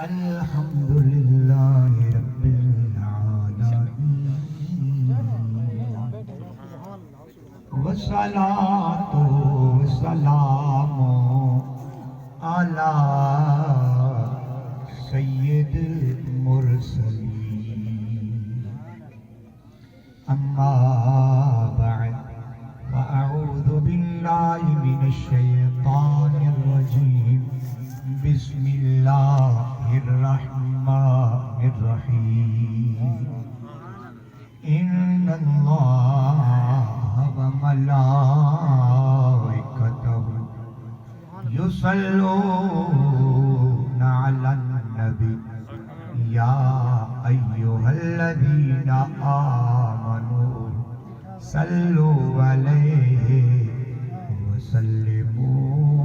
الحمد للہ رب العالمین والصلاة والسلام علی سید المرسلین اما بعد فاعوذ باللہ من الشیطان الرجیم بسم اللہ الرحمن الرحیم ان اللہ وملائکتہ یصلون علی النبی یا ایہا الذین آمنوا صلوا علیہ وسلموا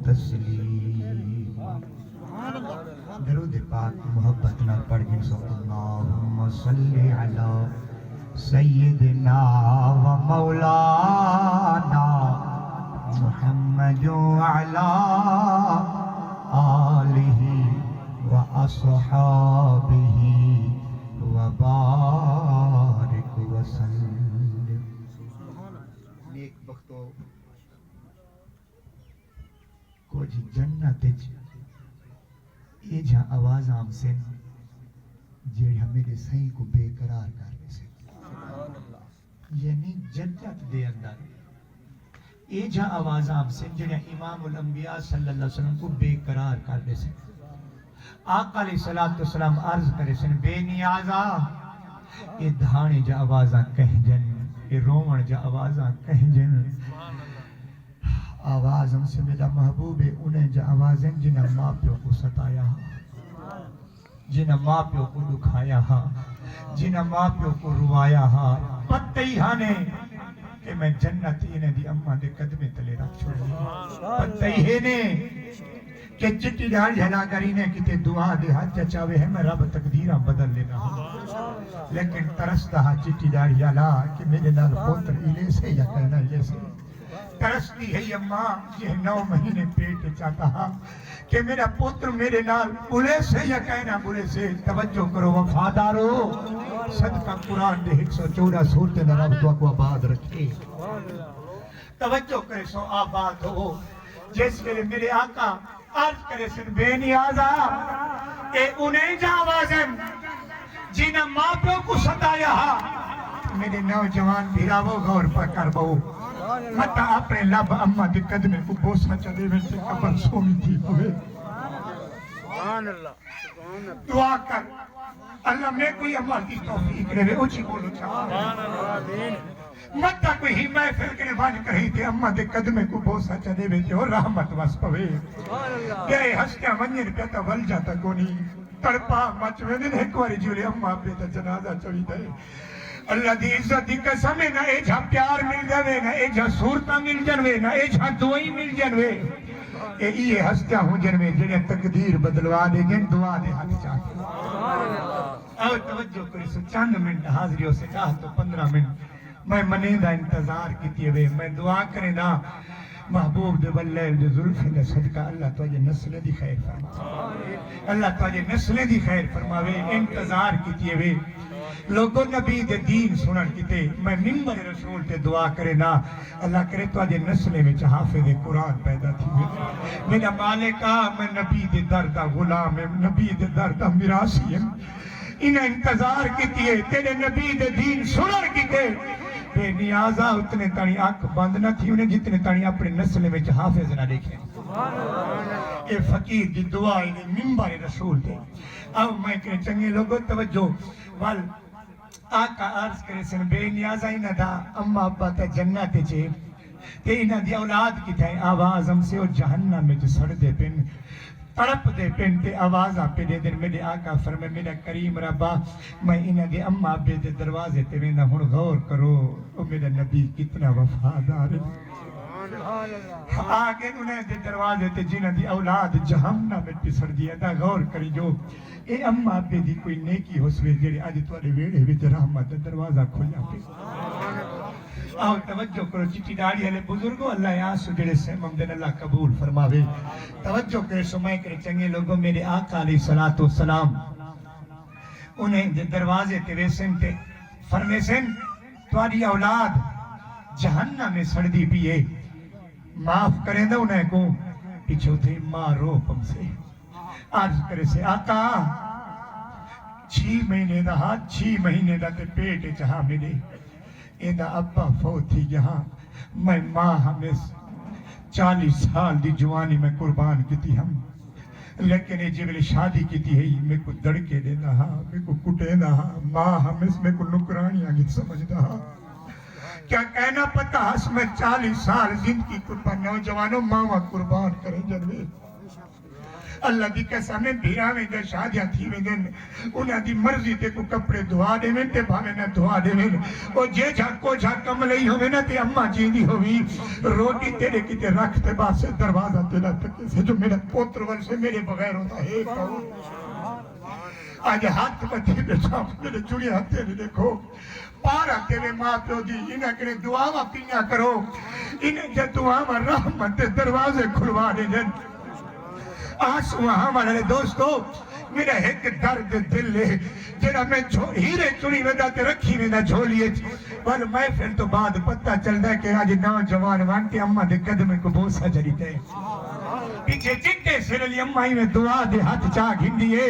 تسلیما۔ درود پاک محبت نہ پڑھ گن سو اللہم صلی علی سیدنا و مولانا محمد وعلی آلہ و اصحابہ وبارک وسلم۔ نیک بختو کو جی جنت یہ جہاں آواز آم سے جیڑی ہمیرے صحیح کو بے قرار کرنے سے یعنی جنت دے اندر یہ جہاں آواز آم سے جیڑی امام الانبیاء صلی اللہ علیہ وسلم کو بے قرار کرنے سے آقا علیہ السلام عرض کرے سن بے نیازا یہ دھانے جا آوازاں کہہ جن یہ رومن جا آوازاں کہہ جن آواز ہم سے میرا محبوب ہے انہیں جا آوازیں جنہیں ماں پیوں کو ستایا ہاں جنہیں ماں پیوں کو دکھایا ہاں جنہیں ماں پیوں کو روایا ہاں پتہ ہی ہانے کہ میں جنت انہیں دی اماں دے قدمے تلے رکھ چھوڑی پتہ ہی ہے نے کہ چٹی ڈال جھلا کری نے کتے دعا دے ہاتھ چاہوے ہے میں رب تقدیرہ بدل لینا ہوں لیکن ترستا ہاں چٹی ڈال جھلا کہ میرے نال پوتر الے سے یا کہنا الے سے ترستی ہے یہ ماں یہ 9 مہینے پیٹ چاہتا ہاں کہ میرا پوتر میرے نال بلے سے یا کہنا بلے سے توجہ کرو وفادارو صدقہ قرآن دے 114 سورت نراب دعا کو آباد رکھے توجہ کرے سو آباد ہو جس ویلے میرے آقا عرض کرے سن بے نیازا اے انہیں جا آوازیں جنہیں ماں پیوں کو ستایا میرے نوجوان بھیراو غور پر کر بہو مطا اپنے لب اممہ دے قدمے کو بوسا چلے میں سے قبر سومی تھی ہوئے دعا کر اللہ میں کوئی اممہ کی توفیق رہے اچھی بولو چاہا مطا کوئی ہی محفل کے بان کری تھے اممہ دے قدمے کو بوسا چلے میں تھے اور رحمت واس پوے گئے ہستیاں منیر پیتا ول جاتا کونی تڑپا مچوے دن ایک واری جولی اممہ پیتا جنازہ چوئی دے اللہ دی عزت دی قسم ہے نہ ایجھا پیار مل جاوے نہ ایجھا صورتہ مل جنوے نہ ایجھا دعائی مل جنوے یہ ہستیاں ہوں جنوے جنہیں تقدیر بدلوا دے جن دعا دے ہاتھ چاہتے اور توجہ کری سو چند منٹ حاضریوں سے چاہ تو 15 منٹ میں منیدہ انتظار کیتی ہوئے میں دعا کریں نا محبوب دے واللیل دے ظلفے دے صدقہ اللہ تواجہ نسل دی خیر فرماوے اللہ تواجہ نسل دی خیر فرماوے انتظار کیتی ہوئے لوگوں نبی دے دین سنن کیتے میں منبر رسول تے دعا کرے نا اللہ کرے تو آجے نسلے میں حافظ قرآن پیدا تھی میرا مالکہ میں نبی دے دردہ غلام ہے نبی دے دردہ مراسی ہے انہیں انتظار کیتی ہے تیرے نبی دے دین سنن کیتے بے نیازہ اتنے تانی آنکھ بند نہ تھی انہیں جتنے تانی اپنے نسلے میں حافظ نہ دیکھیں اے فقیر دی دعا انہیں منبر رسول تے اب میں کہنے چنگے لوگوں توجہ وال آقا عرض کرے سن بے نیازہ انہ دا اما ابا تا جنت چے تے انہ دی اولاد کی تھے آواز ہم سے اور جہنم میں جو سڑ دے پن تڑپ دے پن تے آواز آپ پہ دے دن میرے آقا فرمے میرا کریم ربا میں انہ دی اما ابے دے دروازے تے ویندہ ہن غور کرو او میرا نبی کتنا وفادار ہے آگے انہیں دے دروازے تے جنہ دی اولاد جہنم میں پسڑ دیا دا غور کری جو اے اما ابے دی کوئی نیکی ہو سوے جڑے آج توڑے ویڑے وچ رحمت دروازہ کھولا پہ آؤ توجہ کرو چٹی داڑھی والے بزرگوں اللہ یہاں سجڑے سے ممدن اللہ قبول فرماوے توجہ کرے سمائے کرے چنگے لوگوں میرے آقا علیہ السلام انہیں دروازے تے ویسن تے فرمیسن تواڈی اولاد جہنم میں سڑدی پیے معاف کریں دے انہیں کو پیچھو تھے ماں رو پم سے عرض کرے سے آقا 6 مہینے دا ہاں 6 مہینے دا تے پیٹ جہاں ملے ایدہ ابا فوت تھی جہاں میں ماں ہمیں 40 سال دی جوانی میں قربان کی تھی ہم لیکن یہ جب شادی کی تھی میں کو دڑکے دینا ہاں میں کو کٹے نہ ہاں ماں ہمیں میں کو نکرانی آگے سمجھنا ہاں کیا کہنا پتا ہس میں 40 سال زندگی قربان نوجوانوں ماں قربان کریں جنوے اللہ دی قسم میں بھیرا میں دے شادیاں تھی میں دن انہاں دی مرضی تے کو کپڑے دھوا دے میں تے بھاوے نہ دھوا دے میں او جے جھاکو جھاکم لئی ہوئے نہ تے اماں جیندی ہوئی روٹی تیرے کی تے رکھ تے باسے دروازہ تیرا تکے سے جو میرا پوتر ول سے میرے بغیر ہوتا ہے آج ہاتھ بچے بیٹھا میرے چڑی ہاتھے نے دیکھو پارا تیرے ماں پیو دی انہیں کرے دعاوہ پینیا کرو انہیں جے دعاوہ رحمت دروازے کھلوا دے جن آسو ہمارے دوستو میرا ایک درد دل لے جنہا میں ہیرے چڑی میں داتے رکھی میں دا جھولیے پر میں پھر تو بعد پتہ چل دا کہ آج نوجوان وانتے اممہ دے قدمے کو بوسا جری تے پیچھے چکتے سر علی اممہ ہی میں دعا دے ہاتھ چاہ گھندیے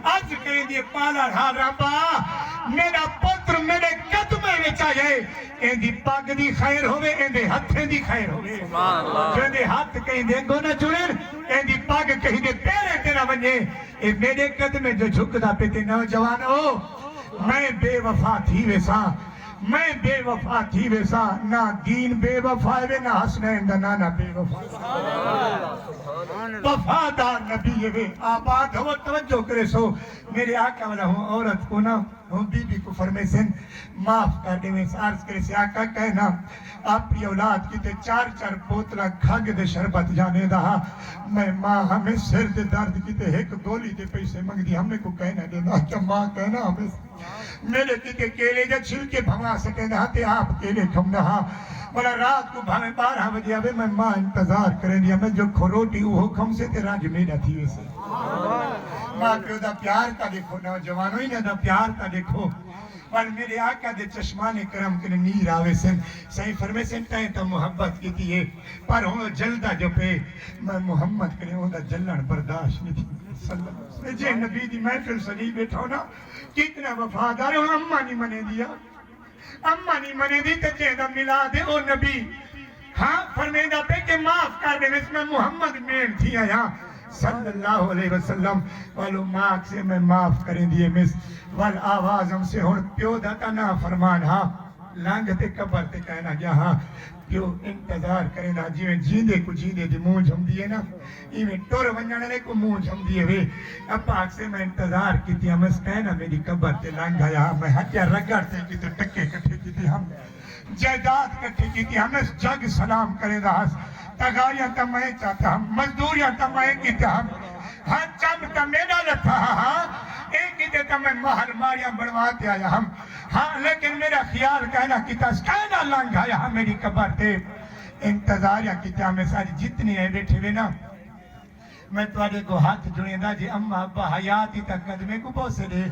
آج کہیں دیے پالا رہا ربا میرا پتر میرے قدمے میں چاہیے این دی پاک دی خیر ہوئے این دی ہتھیں دی خیر ہوئے جو دی ہاتھ کہیں دے گو نہ چڑھن این دی پاک کہیں دے پیرے تیرا بنجے اے میرے قدمے جو جھکدا پہ تے نوجوان ہو میں بے وفا تھی ویسا میں بے وفا تھی ویسا نہ دین بے وفا ہے نہ حسنین دا نانا بے وفا وفادار نبی ہے آباد ہو توجہ کرے سو میرے آقا والا ہوں عورت کو نہ ہوں بی بی کو فرمیسن معاف کر دے میں عرض کرے سے آقا کہنا اپنی اولاد کی تے 4 بوتلہ کھاگ دے شربت جانے دا میں ماں ہمیں سر دے درد کی تے ایک گولی دے پیسے منگ دی ہمیں کو کہنا دینا کیا ماں کہنا ہمیں میرے کی تے کیلے جا چھل کے بھنگا سکے نہ تے آپ کیلے کھم نہ بڑا رات کو بھاوے 12 بجے آوے میں ماں انتظار کریں دیا میں جو کھروٹی وہ حکم سے تے راج میرا تھی ویسے ماں پیو دا پیار کا دیکھو نوجوانوں ہی نہ دا پیار کا دیکھو پر میرے آقا دے چشمان کرم کے نیر آوے سن صحیح فرمے سن تائیں تا محبت کی تھی ہے پر ہوں جلدہ جو پہ میں محمد کرے ہوں دا جلن برداشت نہیں تھی صلی اللہ علیہ وسلم جے نبی دی محفل سنی بیٹھا ہونا کتنا وفادار ہے اممہ نہیں منے دیا اممہ نہیں منے دی تے جے دا ملا دے او نبی ہاں فرمیدہ پہ کہ معاف کر دے میں محمد مین تھی آیا صلی اللہ علیہ وسلم والو ماک سے میں معاف کریں دیئے مس وال آواز ہم سے ہون پیو داتا نا فرمان ہاں لانگتے قبر تے کہنا گیا ہاں پیو انتظار کریں نا جی میں جیندے کو جیندے دی مونج ہم دیئے نا ای میں ٹور ونجانے کو مونج ہم دیئے وے اب پاک سے میں انتظار کی تھی ہم اس کہنا میری قبر تے لانگا یا میں ہتیا رگڑ تے کی تو ٹکے کٹھے کی تھی ہم جائداد کٹھے کی تھی ہم اس جگ سلام کریں دا تگاریاں تمہیں چاہتا ہم مزدوریاں تمہیں کی تھا ہم ہاں چم تمینا لتھا ہاں ایک ہی دیتا میں مہر ماریاں بڑھواتے آیا ہم ہاں لیکن میرا خیال کہنا کی تا کہنا لنگ آیا ہم میری قبر تے انتظاریاں کی تھا ہمیں ساری جتنی ہے بیٹھے ہوئے نا میں توڑے کو ہاتھ جڑیں دا جی اممہ ابا حیاتی تک قدمے کو بہت سے دے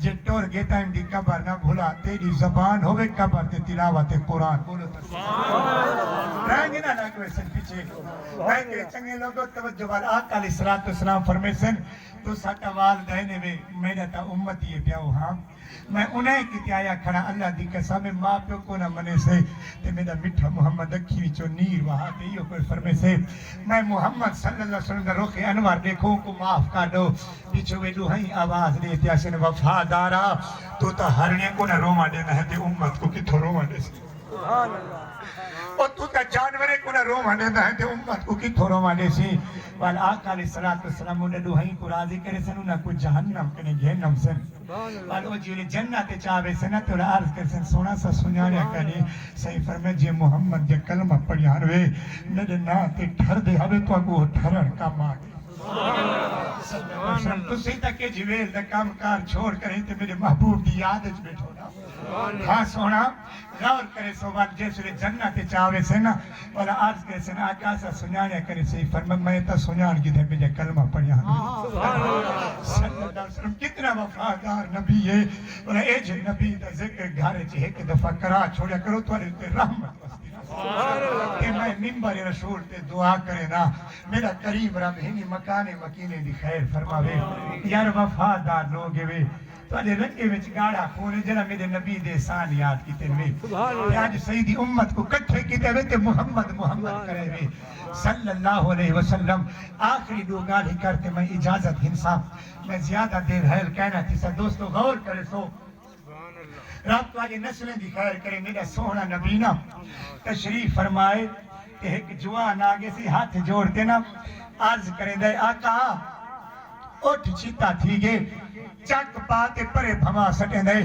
جے ٹور گیتا ان دی قبر نہ بھولا تیری زبان ہوئے قبر تے تلاوت قرآن بولو تسلیم رہنگی نہ لگوے سن پیچھے رہنگی چنگے لوگوں توجہ وال آقا علیہ السلام فرمے سن تو ساٹا والدہنے میں میرا تا امتی ہے پیاؤ ہاں میں انہیں کی آیا کھڑا اللہ دی قسم ماں پیو کو نہ منے سے تے میرا مٹھا محمد اکھی وچو نیر وہاں تے یہ کوئی فرمے سے میں محمد صلی اللہ علیہ وسلم دا روخ انوار دیکھوں کو معاف کر دو پیچھو وے دوہائی آواز دے تیاسن وفادارا تو تا ہرنے کو نہ روما دینا ہے تے امت کو کتھو روما دے سے اور تو تا جانورے کو نہ روما دینا ہے تے امت کو کتھو روما دے سے وال آقا علیہ السلام انہیں دوہائی کو راضی کرے سن انہیں کو جہنم کنے گھنم سن وال او جیلے جنت چاہوے سن تو عرض کر سن سونا سا سنیاریا کرے صحیح فرمے جے محمد جے کلمہ پڑھیاروے میرے نا تے ٹھر دے ہوئے تو اگو ٹھرن کا ماں تسی تک جویل دا کام کار چھوڑ کریں تے میرے محبوب دی یاد اچ بیٹھو نا ہاں سونا غور کرے سو بات جیسے جنت چاہوے سے نا اور آج کرے سے نا آقا سا سنیانے کرے سے فرمائے میں تا سنیان کی دے مجھے کلمہ پڑھیا صلی اللہ علیہ وسلم کتنا وفادار نبی ہے اور ایج نبی دا ذکر گھارے چاہے کہ دفعہ کرا چھوڑیا کرو تو تے رحمت وستی کہ میں ممبر رسول تے دعا کرے نا میرا قریب رب ہنی مکان مکینے دی خیر فرماوے یار وفادار لوگے وے تو آجے رنگے وچ گاڑا کھونے جنہ میرے نبی دے سان یاد کیتے ہوئے کہ آج سیدی امت کو کٹھے کیتے ہوئے تے محمد کرے ہوئے صلی اللہ علیہ وسلم آخری دو گاڑی کرتے میں اجازت ہنسا میں زیادہ دیر حیل کہنا تھی سا دوستو غور کرے سو رب تو آجے نسلیں دی خیر کرے میرا سونا نبینا تشریف فرمائے کہ ایک جوان آگے سے ہاتھ جوڑتے نا عرض کریں دے آقا اٹھ چیتا تھی گے چک پاتے پرے بھما سٹیں دے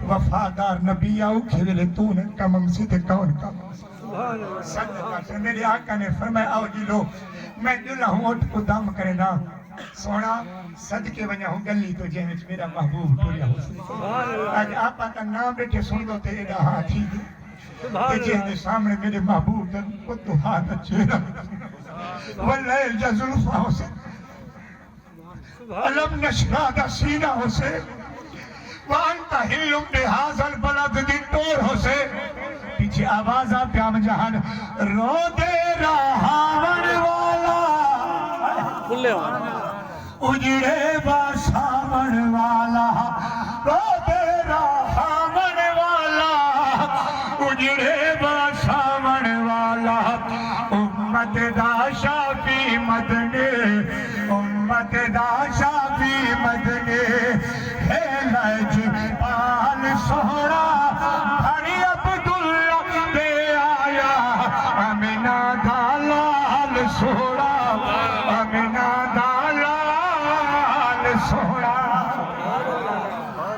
وفادار نبی آؤ کھیلے تو نے کمم سیدھے کون کمم صلی اللہ علیہ وسلم میرے آقا نے فرمایا آؤ جی لو میں دلہ ہوں اٹھ کو دم کرے نا سونا صدقے ونیا ہوں گلی تو جہنچ میرا محبوب ٹوریا ہو سکتا آج آپا کا نام بیٹھے سن دو تے ایڈا ہاتھی دے کہ جہنے سامنے میرے محبوب دن کو تو ہاتھ چہرہ واللیل جا ظلفہ ہو سے علم نشرہ دا سینہ ہو سے وانتا ہلم بحاظ البلد دی ٹور ہو سے پیچھے آواز آپ پیام جہان رو دے راہاون والا اجڑے باساون والا رو دے راہاون والا اجڑے باساون والا امت دا شافی مدنے امت دا شافی مدنے ہے لج پال سوڑا ہری عبداللہ دے آیا امینہ دالال سوڑا امینہ دالال سوڑا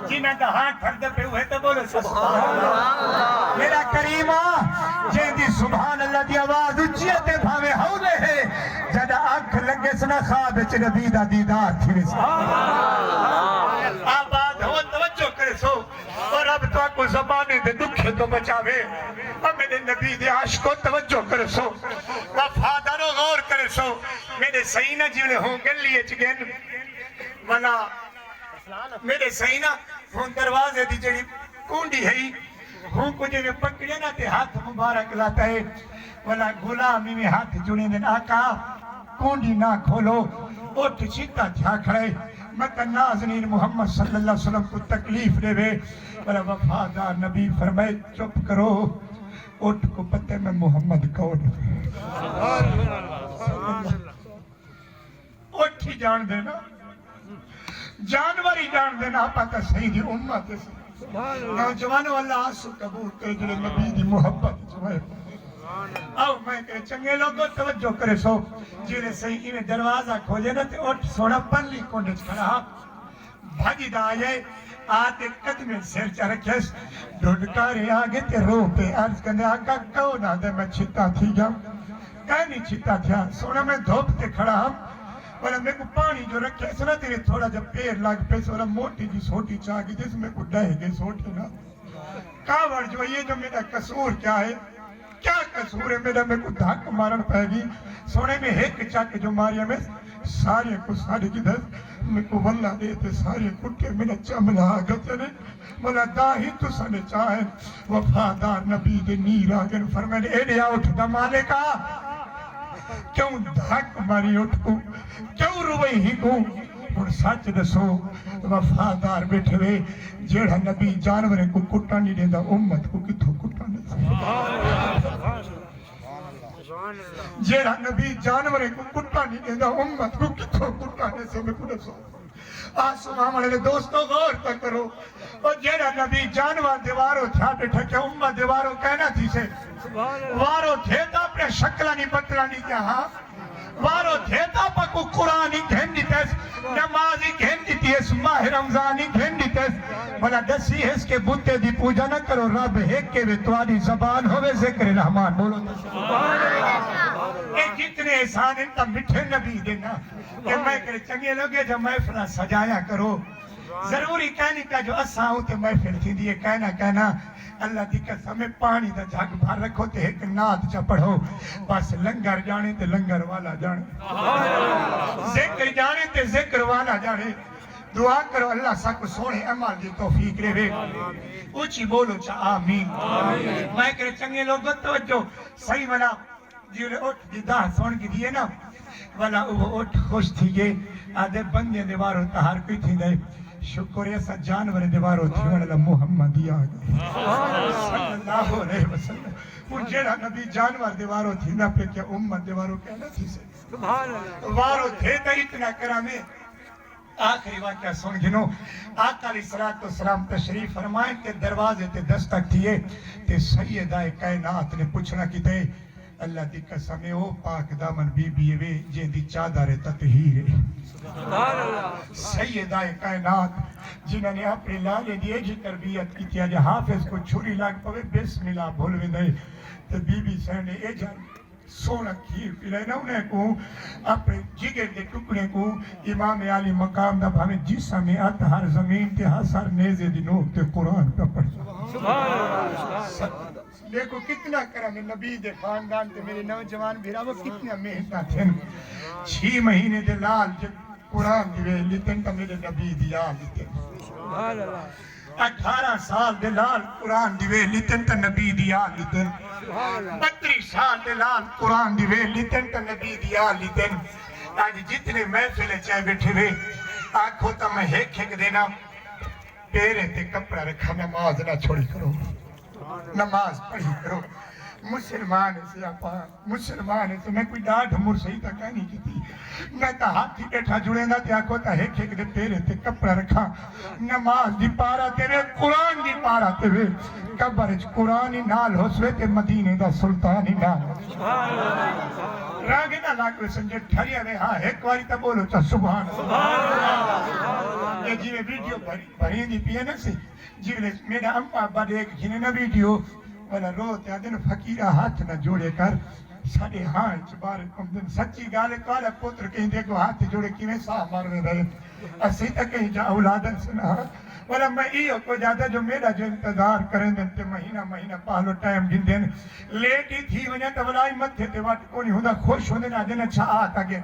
جنہ دا ہاتھ پھر دے پہ ہوئے تو بولو سبحان اللہ میرا کریمہ جیدی سبحان اللہ دی آواز اچھیتے بھاوے ہولے ہے جدہ آنکھ لگے سنا خواب چھ نبی دا دیدار تھی آباد ہو توجہ کرے سو اور اب تو آپ کو زبانے دے دکھے تو بچاوے اور میرے نبی دے عاشق کو توجہ کرے سو وفادار و غور کرے سو میرے سینہ جیونے ہوں گلیے چگن ونا میرے سینہ ہوں دروازے دی جڑی کونڈی ہے ہوں کو جو پکڑے نا تے ہاتھ مبارک لاتا ہے ولا غلامی میں ہاتھ جڑے دن آقا کونڈی نہ کھولو اٹھ چیتا تھا کھڑے مت نازنین محمد صلی اللہ علیہ وسلم کو تکلیف دے وے ولا وفادار نبی فرمائے چپ کرو اٹھ کو پتے میں محمد کون اٹھ ہی جان دینا جانوری جان دینا پاتا سیدی امت سے نوجوانوں اللہ آسو قبول کرے جو نبی دی محبت جوائے آؤ میں کہے چنگے لوگوں توجہ کرے سو جنہیں صحیح میں دروازہ کھولے نا تے اٹھ سوڑا پنلی کونڈچ کھڑا بھاگی دا آئے آتے قدمیں سیر چا رکھیس ڈھونڈکارے آگے تے رو پہ عرض کرنے آقا کون آدھے میں چھتا تھی جاؤں کہیں نہیں چھتا تھا سوڑا میں دھوپ تے کھڑا ہم اور میں کو پانی جو رکھے سنا تیرے تھوڑا جب پیر لاگ پہ سوڑا موٹی جی سوٹی چاگی جس میں کو ڈائے گے سوٹی نا کاوڑ جو یہ جو میرا قصور کیا ہے کیا قصور ہے میرا میں کو دھاک مارن پہ گی سونے میں ایک چاک جو ماریا میں سارے کو سارے کی دھر میں کو واللہ دیتے سارے کٹے میرا چملہ آگا چلے ملا داہی تو سنے چاہے وفادار نبی دے نیر آگن فرمائے ایڈیا اٹھ دا مالے کا کیوں دھاک ماری اٹھ کو کیوں روئی ہی کو اور سچ دسو وفادار بیٹھے ہوئے جیڑا نبی جانورے کو کٹا نہیں دیندہ امت کو کتھو کٹا نہیں جیڑا نبی جانورے کو کٹا نہیں دیندہ امت کو کتھو کٹا نہیں سے میں کو دسو آسمان والے دوستو غور تک کرو اور جیڑا نبی جانور دیوارو تھا بیٹھا کہ امت دیوارو کہنا تھی سے وارو تھیتا اپنے شکلہ نہیں پتلہ نہیں کیا ہاں وارو تھیتا پا کو قرآنی گھن دیتیس نمازی گھن دیتیس ماہ رمضانی گھن دیتیس بلا دسی ہے اس کے بوتے دی پوجا نہ کرو رب ہے کہ وہ تواری زبان ہوئے ذکر رحمان بولو اے جتنے احسان ان کا مٹھے نبی دینا کہ میں کرے چنگے لوگے جو محفل سجایا کرو ضروری کہنے کا جو اساں ہوں تے محفل تھی دیئے کہنا اللہ دی قسم پانی دا جھگ بھر رکھو تے ایک نعت چا پڑھو بس لنگر جانے تے لنگر والا جانے ذکر جانے تے ذکر والا جانے دعا کرو اللہ سا کو سونے عمل دی توفیق رہے وے اونچی بولو چا آمین میں کرے چنگے لوگوں توجہ صحیح والا جیولے اٹھ دی داہ سون کی دیئے نا والا وہ اٹھ خوش تھی گئے آدھے بندے دیواروں تا ہر کوئی تھی دے شکر ایسا جانور دیواروں تھی والا محمدی آگئے صلی اللہ علیہ وسلم وہ جیڑا نبی جانور دیواروں تھی نا پہ کیا امت دیواروں کہنا تھی سے واروں تھے تا اتنا کرامے آخری واقعہ سن گنو آقا علیہ السلام تشریف فرمائیں کہ دروازے تے دستک تھیے تے سیدہ کائنات نے پوچھنا کی تے اللہ دی قسم او پاک دامن بی بی وے جے دی چادر تطہیر سیدہ کائنات جنہوں نے اپنے لالے دیئے جی تربیت کی تھی جہاں حافظ کو چھری لگ پوے بسم اللہ بھولوے دے تو بی بی سہنے اے جان سونا کھیر پلائے نا انہیں کو اپنے جگر دے ٹکڑے کو امام عالی مقام دا بھامے جسا میں آتا ہر زمین تے ہر نیزے دی نوک تے قرآن پہ پڑھا دیکھو کتنا کرم نبی دے خاندان تے میرے نوجوان بھیرا وہ کتنا محنت تھے 6 مہینے دے لال جب قرآن دیوے لیتن تا میرے نبی دیا لیتن 18 سال دے لال قرآن دیوے لیتن تا نبی دیا لیتن 32 سال دے لال قرآن دیوے لیتن تا نبی دیا لیتن آج جتنے محفلیں چاہے بیٹھے ہوئے آنکھوں تا میں ایک دینا پیرے تے کپڑا رکھا نماز نہ چھوڑی کرو نماز پڑھی کرو مسلمان سے آپ مسلمان سے میں کوئی ڈاڑھ مرسئی تک نہیں کی تھی میں تا ہاتھی بیٹھا جڑے نہ تیا کو تا ایک دے پیرے تے کپڑا رکھا نماز دی پارا تیرے قرآن دی پارا تیرے قبرچ قرآنی نال حسوے تے مدینے دا سلطانی نال راگے نہ لاکھو سنجھے ٹھریا میں ہاں ایک واری تا بولو چا سبحان یہ جیوے ویڈیو بھری دی پیے نا سی جیوے میرا امپا بعد ایک جنہیں نا ویڈیو والا روتے آدھن فقیرہ ہاتھ نہ جوڑے کر ساڑھے ہاں چبار کمدن سچی گالے کالا پوتر کہیں دیکھو ہاتھ جوڑے کیویں ساہ مارنے رہے اسی تک کہیں جا اولادن سنا والا میں ایو کو جاتا جو میرا جو انتظار کریں دن تے مہینہ پہلو ٹائم جن دن لیٹی تھی ونیا تا ولائی مت تھے تے واٹ کونی ہوں دا خوش ہونے نا جن اچھا آتا گیا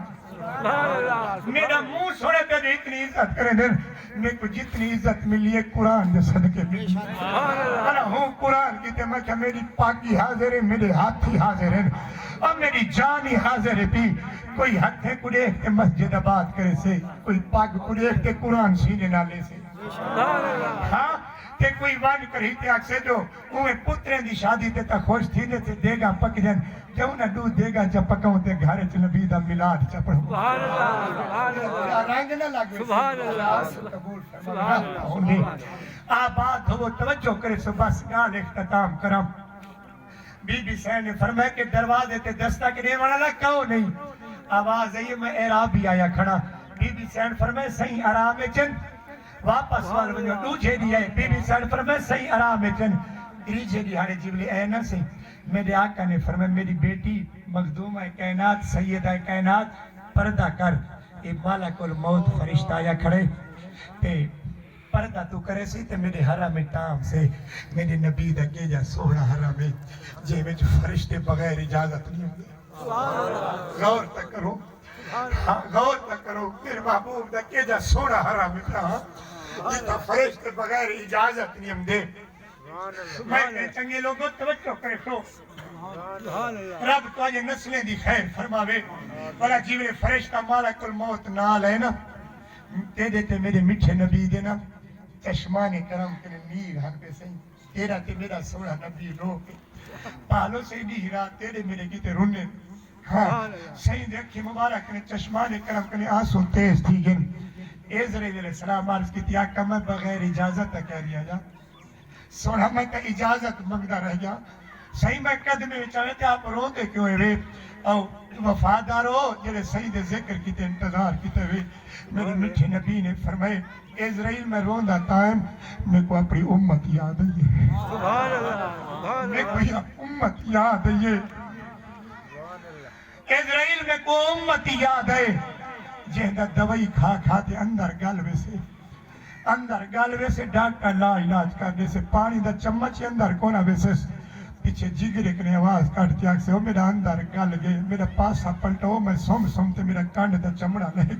میرا منہ سوڑے پہ اتنی عزت کریں دن میں کو جتنی عزت ملی ہے قرآن دے صدقے ملی انا ہوں قرآن کی تے میں کہ میری پاکی حاضر ہے میرے ہاتھی حاضر ہے اور میری جانی حاضر ہے بھی کوئی ہتھ ہے کو دیکھتے مسجد آباد کرے سے کوئی پاک کو دیکھتے قرآن سینے نہ لے سے ہاں تے کوئی وان کری تے آکھ سے جو اوہ پترین دی شادی تے تا خوش تھی نے تے دے گا پک جن جو نہ دودھ دے گا جب پکاؤں تے گھارے چ نبی دا میلاد چ پڑھو سبحان اللہ رنگ نہ لگے سبحان اللہ قبول فرمائے آباد ہو توجہ کرے سو بس گال اختتام کرم بی بی سین نے فرمایا کہ دروازے تے دستک دینے والا کہو نہیں آواز ہے میں اعرابی آیا کھڑا بی بی سین فرمایا صحیح آرام چن واپس وال ونجو دوجھے دی ہے بی بی سین فرمایا صحیح آرام چن تریجھے دی ہارے جیولی اینا سے میرے آقا نے فرمایا میری بیٹی مخدومہ کائنات سیدہ کائنات پردہ کر اے مالک الموت فرشتہ آیا کھڑے تے پردہ تو کرے سی تے میرے حرم تام سے میرے نبی دا گیجا سوڑا حرم ہے جے میں جو فرشتے بغیر اجازت نہیں ہوتے غور تک کرو غور تک کرو میرے محبوب دا گیجا سوڑا حرم ہے یہ تا فرشتے بغیر اجازت نہیں ہم دے میں چنگے لوگوں توجہ کرے سو رب تو آجے نسلیں دی خیر فرماوے بڑا جیوے فرشتہ مالک الموت نال ہے نا تے دیتے میرے مٹھے نبی دینا چشمان کرم کرے میر ہر پہ سہی تیرا تے میرا سوڑا نبی رو کے پالو سے نیرا تیرے میرے کیتے رونے ہاں سہی دیکھی مبارک نے چشمان کرم کرے آنسو تیز تھی گن عزرائیل علیہ السلام عرض کی تیا کہ میں بغیر اجازت کہہ لیا جا سوڑا میں تا اجازت مگدہ رہ گیا صحیح میں قدمے چاہے تھے آپ روتے کیوں ہے او وفادار ہو جلے سید ذکر کی تے انتظار کی تے میرے مٹھے نبی نے فرمائے عزرائیل میں روندہ تائم میں کو اپنی امت یاد ہے میں کو امت یاد ہے اسرائیل میں کو امتی یاد ہے جہاں دوائی کھا کھا تے اندر گل ویسے ڈاکٹر لا علاج کرنے سے پانی دا چمچ اندر کونا ویسے پیچھے جگر ایک نے آواز کاٹتی آگ سے وہ میرا اندر گل گئے میرا پاسا پلٹا وہ میں سمتے میرا کانڈ دا چمڑا نہیں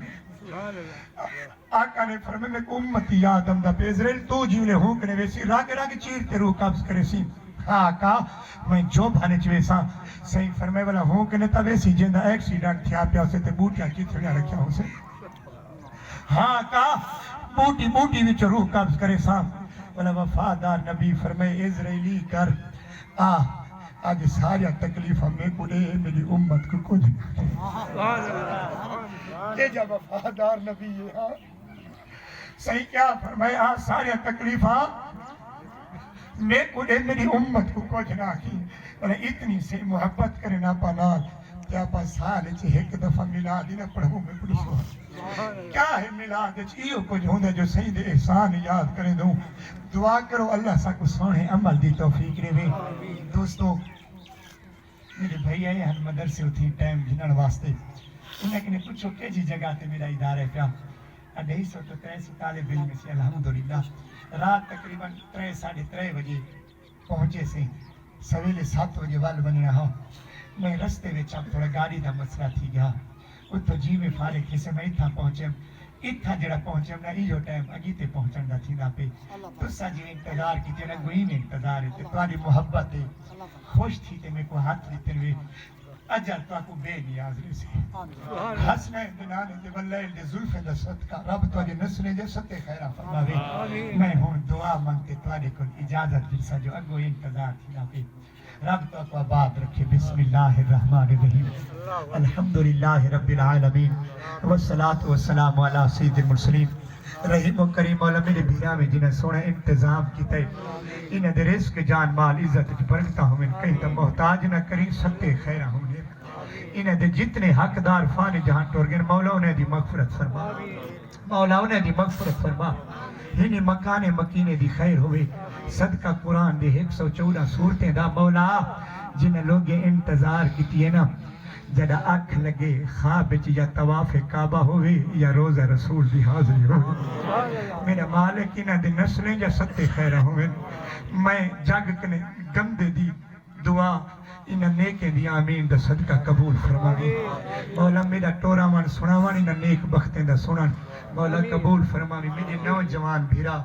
آقا نے فرمائے میں کو امتی یاد امدہ پہ اسرائیل تو جیولے ہوکنے ویسی راگ چیرتے روح قبض کرے سی ہاں آقا میں جو بھانے چوے سا صحیح فرمائے والا ہوکنے تا ویسی جندہ ایکسیڈنٹ تھیا پیا اسے تے بوٹیا چیتھڑیا رکھیا اسے ہاں آقا بوٹی وچ روح قبض کرے سا والا وفادار نبی فرمائے اسرائیلی کر آج ساریا تکلیف ہمیں کو دے میری امت کو کچھ یہ جب وفادار نبی ہے صحیح کیا فرمائے ساریا تکلیف میں کو دے میری امت کو کچھ نہ کی اتنی سے محبت کرے نا پانال کیا پا سال چھے ایک دفعہ ملاد ہی نہ پڑھوں میں پڑھ سوا کیا ہے ملاد چھئیو کچھ ہوندے جو سید احسان یاد کرے دوں دعا کرو اللہ سا کو سونے عمل دی توفیق رہے ہوئے دوستو میرے بھائی آئے ہن مدرسے ہوتی ٹائم جنن واسطے انہیں کنے پوچھو کہ جی جگہ تے میرا ادارہ پیا 250 تو 300 طالب علم سے الحمدللہ رات تقریباً 3:30 بجے پہنچے سے سویلے 7 بجے وال بننا ہوں میں رستے میں اب تھوڑا گاڑی دا مسئلہ تھی گیا اتو جی میں فارغ کسے میں اتھا پہنچے اتھا جڑا پہنچے نا ایو ٹائم اگیتے پہنچن دا تھی نا پہ تو سا جی انتظار کی تینا گوئی میں انتظار ہے تے تمہاری محبت ہے خوش تھی تے میں کو ہاتھ لیتے ہوئے اجر تو کو بے نیاز رسی حسنین دنانے دے واللیل دے ظلف دے صدقہ رب تو اجے نسلے دے ستے خیرہ فرماوے میں ہوں دعا مانگتے تمہارے کو اجازت دل سا جو اگو انتظار تھی نا پہ رب تو کو آباد رکھے بسم اللہ الرحمن الرحیم الحمدللہ رب العالمین والصلاة والسلام علی سید المرسلین رحیم و کریم مولا میرے بھیرا میں جنہیں سونا انتظام کی تے انہیں دے رزق جان مال عزت کی برکتا ہوں کہیں تو محتاج نہ کریں ستے خیرہ ہوں انہیں دے جتنے حقدار فان جہاں ٹورگن مولا انہیں دی مغفرت فرما مولا انہیں دی مغفرت فرما انہیں مکان مکینے دی خیر ہوئے صدقہ قرآن دے 114 صورتیں دا مولا جنہیں لوگ انتظار کیتی ہے نا جڑا اکھ لگے خواب یا طواف کعبہ ہوئے یا روزہ رسول دی حاضری ہوئے میرا مالک انہ دے نسلیں یا ستے خیرہ ہوئے میں جگ کنے گندے دی دعا انہ نیکیں دی آمین دا صدقہ قبول فرماوی مولا میرا ٹورا من سناوان انہ نیک بختیں دا سنان مولا قبول فرماوی میرے نوجوان بھیرا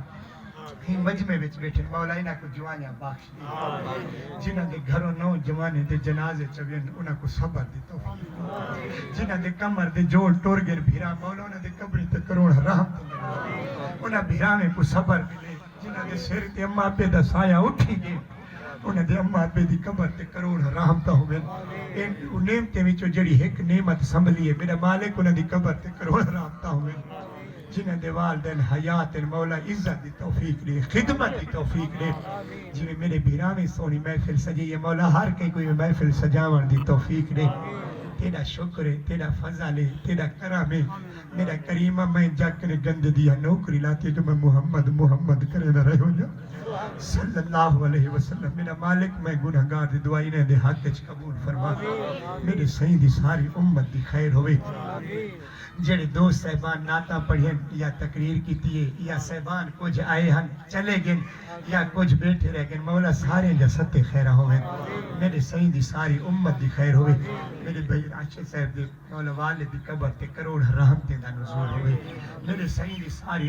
ہی مجمع وچ بیٹھے مولا انہاں کو جوانیاں بخش دی جنہاں دے گھروں نوجوانے دے جنازے چوین انہاں کو صبر دی توفیق جنہاں دے کمر دے جوڑ ٹور گر بھیرا مولا انہاں دے قبری تے کروڑ رحم انہاں بھیرا میں کو صبر ملے جنہاں دے سر تے اماں پہ دا سایہ اٹھی گئے انہاں دے اماں پہ دی قبر تے کروڑ رحم تا ہوئے ان نعمتیں وچوں جڑی ایک نعمت سنبھلی ہے میرا مالک انہاں دی قبر تے کروڑ رحم تا ہوئے جنہیں دے والدین حیات مولا عزت دی توفیق دے خدمت دی توفیق دے جنہیں میرے بھیرامی سونی محفل سجی ہے مولا ہر کئی کوئی محفل سجاون دی توفیق دے تیرا شکر ہے تیرا فضل ہے تیرا کرم ہے میرا کریمہ میں جا کر گند دیا نوکری لاتی جو میں محمد کرے نہ رہے ہوں صلی اللہ علیہ وسلم میرا مالک میں گناہگار دی دعائی نے دے حق اچ قبول فرما میرے سیدی ساری امت دی خیر ہوئے جڑے دوست صاحبان ناتا پڑھیں یا تقریر کیتی ہے یا صاحبان کچھ آئے ہن چلے گئے یا کچھ بیٹھے رہ گئے مولا سارے جستے خیرہ ہوئے میرے سیدی ساری امت دی خیر ہوئے میرے بھائی راشد صاحب دے مولا والد دی قبر تے کروڑ رحمتیں دا نزول ہوئے میرے سیدی ساری